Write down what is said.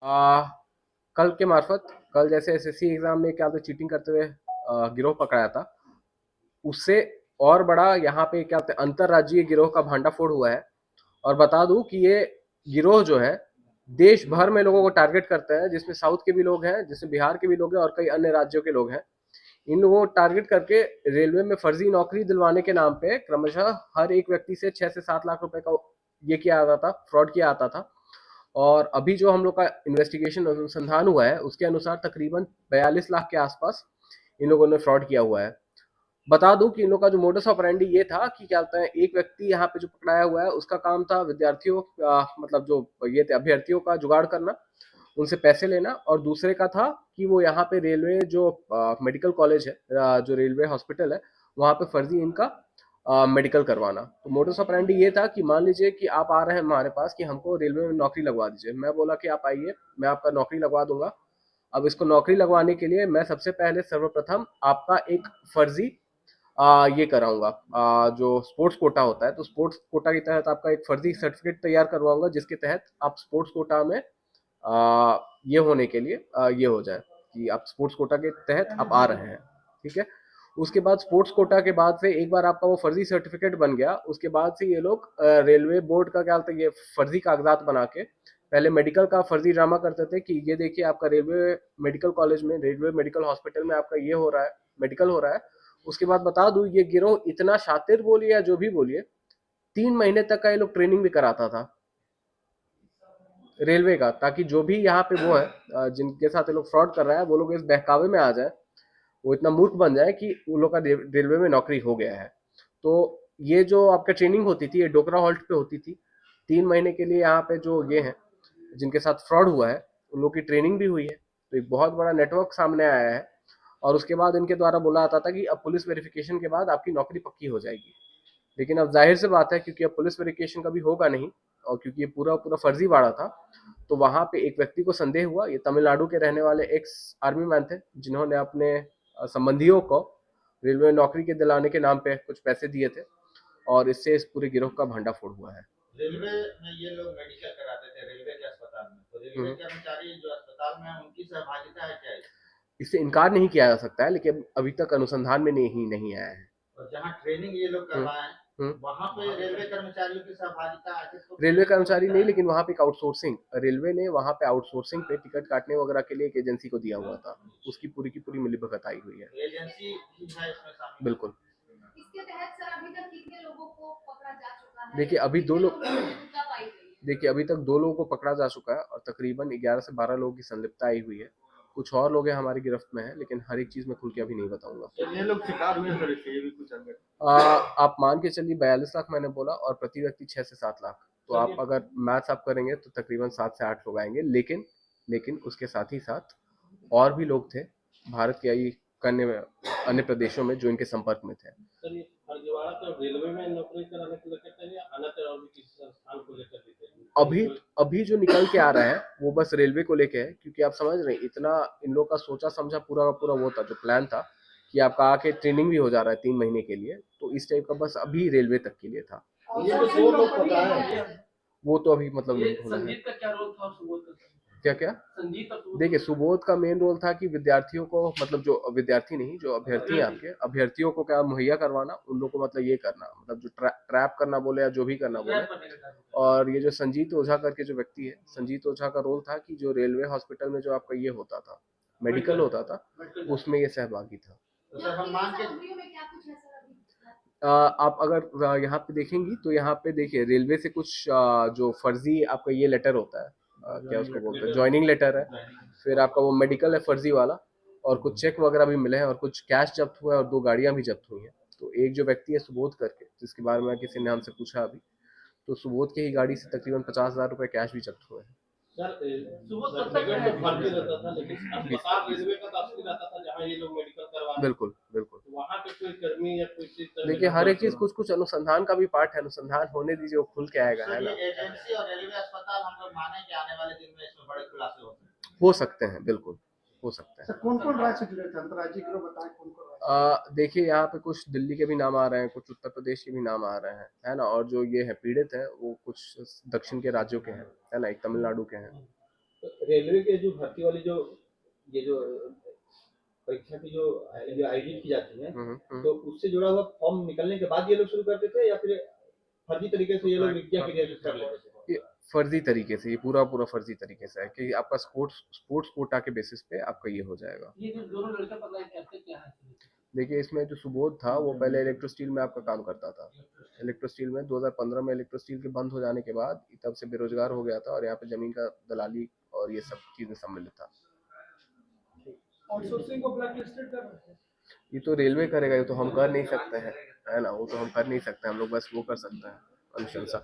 आ, कल के मार्फत कल जैसे एसएससी एग्जाम में क्या तो चीटिंग करते हुए गिरोह पकड़ाया था। उससे और बड़ा यहाँ पे क्या बोलते हैं अंतरराज्यीय गिरोह का भांडाफोड़ हुआ है। और बता दूं कि ये गिरोह जो है देश भर में लोगों को टारगेट करता है, जिसमें साउथ के भी लोग हैं, जिसमें बिहार के भी लोग हैं और कई अन्य राज्यों के लोग हैं। इन लोगों को टारगेट करके रेलवे में फर्जी नौकरी दिलवाने के नाम पे क्रमशः हर एक व्यक्ति से 6 से 7 लाख रुपए का ये किया जाता था, फ्रॉड किया जाता था। और अभी जो हम लोग का इन्वेस्टिगेशन अनुसंधान हुआ है उसके अनुसार तकरीबन 42 लाख के आसपास इन लोगों ने फ्रॉड किया हुआ है। बता दूं कि इन लोग का जो मोडस ऑपरेंडी ये था कि क्या बोलते हैं, एक व्यक्ति यहाँ पे जो पकड़ाया हुआ है उसका काम था विद्यार्थियों मतलब जो ये थे अभ्यर्थियों का जुगाड़ करना, उनसे पैसे लेना। और दूसरे का था कि वो यहाँ पे रेलवे जो मेडिकल कॉलेज है, जो रेलवे हॉस्पिटल है, वहाँ पे फर्जी इनका मेडिकल करवाना। तो मोडस ऑपरेंडी ये था कि मान लीजिए कि आप आ रहे हैं हमारे पास कि हमको रेलवे में नौकरी लगवा दीजिए। मैं बोला कि आप आइए, मैं आपका नौकरी लगवा दूंगा। अब इसको नौकरी लगवाने के लिए मैं सबसे पहले सर्वप्रथम आपका एक फर्जी ये कराऊंगा, जो स्पोर्ट्स कोटा होता है, तो स्पोर्ट्स कोटा के तहत आपका एक फर्जी सर्टिफिकेट तैयार करवाऊंगा, जिसके तहत आप स्पोर्ट्स कोटा में ये होने के लिए ये हो जाए कि आप स्पोर्ट्स कोटा के तहत आप आ रहे हैं। ठीक है। उसके बाद स्पोर्ट्स कोटा के बाद से एक बार आपका वो फर्जी सर्टिफिकेट बन गया, उसके बाद से ये लोग रेलवे बोर्ड का क्या बोलते हैं, ये फर्जी कागजात बना के पहले मेडिकल का फर्जी ड्रामा करते थे कि ये देखिए आपका रेलवे मेडिकल कॉलेज में, रेलवे मेडिकल हॉस्पिटल में आपका ये हो रहा है, मेडिकल हो रहा है। उसके बाद बता दूं ये गिरोह इतना शातिर बोलिए या जो भी बोलिए, 3 महीने तक का ये लोग ट्रेनिंग भी कराता था रेलवे का, ताकि जो भी यहाँ पे वो है जिनके साथ ये लोग फ्रॉड कर रहा है वो लोग इस बहकावे में आ जाए, वो इतना मूर्ख बन जाए कि उन लोग का रेलवे में नौकरी हो गया है। तो ये जो आपका ट्रेनिंग होती थी ये डोकरा हॉल्ट पे होती थी। 3 महीने के लिए यहाँ पे जो ये है जिनके साथ फ्रॉड हुआ है उन लोग की ट्रेनिंग भी हुई है। तो एक बहुत बड़ा नेटवर्क सामने आया है। और उसके बाद इनके द्वारा बोला जाता था कि अब पुलिस वेरिफिकेशन के बाद आपकी नौकरी पक्की हो जाएगी। लेकिन अब जाहिर सी बात है, क्योंकि अब पुलिस वेरिफिकेशन कभी होगा नहीं और क्योंकि ये पूरा पूरा फर्जीवाड़ा था, तो वहां पे एक व्यक्ति को संदेह हुआ। ये तमिलनाडु के रहने वाले एक्स आर्मी मैन थे, जिन्होंने अपने संबंधियों को रेलवे नौकरी के दिलाने के नाम पे कुछ पैसे दिए थे, और इससे इस पूरे गिरोह का भंडाफोड़ हुआ है। रेलवे में ये लोग मेडिकल कराते थे रेलवे के अस्पताल में, तो रेलवे कर्मचारी जो अस्पताल में है उनकी सहभागिता है क्या इसमें? इससे इनकार नहीं किया जा सकता है, लेकिन अभी तक अनुसंधान में नहीं आया है। और जहाँ ट्रेनिंग ये लोग करवाए हम्म। वहाँ पे रेलवे कर्मचारियों की सहभागिता है तो रेलवे ट्रेनिंग तो कर्मचारी होता नहीं, है। लेकिन वहाँ पे एक आउटसोर्सिंग, रेलवे ने वहाँ पे आउटसोर्सिंग पे टिकट काटने वगैरह के लिए एक एजेंसी को दिया हुआ था। उसकी पूरी की पूरी मिलीभगत आई हुई है। एजेंसी भी है इसमें शामिल। बिल्कुल। इसके तहत सर अभी तक कितने लोगों को पकड़ा जा चुका है? देखिए अभी दो लोग सजा पाई गई है? देखिए अभी तक 2 लोगों को पकड़ा जा चुका है और तकरीबन 11 से 12 लोगों की संलिप्तता आई हुई है। कुछ और लोग हैं हमारी गिरफ्त में है, लेकिन हर एक चीज में खुल के अभी नहीं बताऊंगा। ये लोग शिकार हुए सर इसके, ये भी कुछ अंदर। आप मान के चलिए 42 लाख मैंने बोला, और प्रति व्यक्ति 6 से 7 लाख। तो आप अगर मैथ्स आप करेंगे तो तकरीबन 7 से 8 लोग आएंगे। लेकिन उसके साथ ही साथ और भी लोग थे भारत के अन्य अन्य प्रदेशों में जो इनके संपर्क में थे। सर ये फर्जीवाड़ा तो रेलवे में नौकरी कराने के लिए कहते हैं या अन्य और भी किसी संस्थान को लेकर देते हैं? अभी अभी जो निकल के आ रहा है वो बस रेलवे को लेके है, क्योंकि आप समझ रहे हैं इतना इन लोग का सोचा समझा पूरा का पूरा वो था, जो प्लान था कि आपका आके ट्रेनिंग भी हो जा रहा है 3 महीने के लिए, तो इस टाइप का बस अभी रेलवे तक के लिए था। ये जो 2 लोग पकड़ाए वो तो अभी मतलब ये नहीं खोला है। संजीत का क्या रोल था और सुबोध का? क्या क्या? संजीत और सुबोध देखिए सुबोध का मेन रोल था कि विद्यार्थियों को, मतलब जो विद्यार्थी नहीं, जो अभ्यर्थी हैं आपके अभ्यर्थियों को क्या मुहैया करवाना, उन लोग को मतलब ये करना, मतलब जो ट्रैप करना बोले या जो भी करना बोले। और ये जो संजीत ओझा करके जो व्यक्ति है, संजीत ओझा का रोल था कि जो रेलवे हॉस्पिटल में जो आपका ये होता था, मेडिकल होता था, उसमें ये सहभागी था। तो सर हम मान के आप अगर यहाँ पे देखेंगी तो यहाँ पे देखिए रेलवे से कुछ जो फर्जी आपका ये लेटर होता है, क्या उसको बोलते हैं, ज्वाइनिंग लेटर है। फिर आपका वो मेडिकल है फर्जी वाला, और कुछ चेक वगैरह भी मिले हैं, और कुछ कैश जब्त हुआ है, और 2 गाड़ियां भी जब्त हुई हैं। तो एक जो व्यक्ति है सुबोध करके, जिसके बारे में किसी ने हमसे पूछा अभी, तो सुबोध की ही गाड़ी से तकरीबन 50,000 रुपए कैश भी जब्त हुए हैं। सर सुबह सर्टिफिकेट तो फर्जी रहता था लेकिन अस्पताल रेलवे का तो असली रहता था जहाँ ये लोग मेडिकल करवा रहे बिल्कुल बिल्कुल। तो वहाँ पे कोई कर्मी या कोई चीज देखिए हर एक चीज कुछ कुछ अनुसंधान का भी पार्ट है, अनुसंधान होने दीजिए, वो खुल के आएगा, है सर ना। ये एजेंसी और रेलवे अस्पताल हम लोग माने कि आने वाले दिन में इसमें बड़े खुलासे होते हैं? हो सकते हैं, बिल्कुल हो सकते हैं। सर कौन कौन राज्य से जुड़े थे अंतर्राज्यीय गिरोह बताएं कौन कौन देखिए यहाँ पे कुछ दिल्ली के भी नाम आ रहे हैं, कुछ उत्तर प्रदेश के भी नाम आ रहे हैं, है ना। और जो ये है पीड़ित है वो कुछ दक्षिण के राज्यों के हैं, है ना, एक तमिलनाडु के हैं। तो रेलवे के जो भर्ती वाली जो ये जो परीक्षा की जो आयोजित की जाती है, तो उससे जुड़ा हुआ फॉर्म निकलने के बाद ये लोग शुरू करते थे या फिर फर्जी तरीके से ये लोग विज्ञा क्रिया कर लेते थे? ये फर्जी तरीके से, ये पूरा पूरा फर्जी तरीके से है कि आपका स्पोर्ट्स स्पोर्ट्स कोटा के बेसिस पे आपका ये हो जाएगा। ये जो दोनों लड़के पता है करते क्या है? देखिए इसमें जो सुबोध था वो पहले इलेक्ट्रो स्टील में आपका काम करता था। इलेक्ट्रो स्टील में 2015 में इलेक्ट्रो स्टील के बंद हो जाने के बाद तब से बेरोजगार हो गया था और यहाँ पे जमीन का दलाली और ये सब चीजें सम्मिलित था। आउटसोर्सिंग को ब्लैक लिस्टेड कर रहे हैं। ये तो रेलवे करेगा, ये तो हम कर नहीं सकते हैं, है ना, वो तो हम कर नहीं सकते, हम लोग बस वो कर सकते हैं अनुशंसा।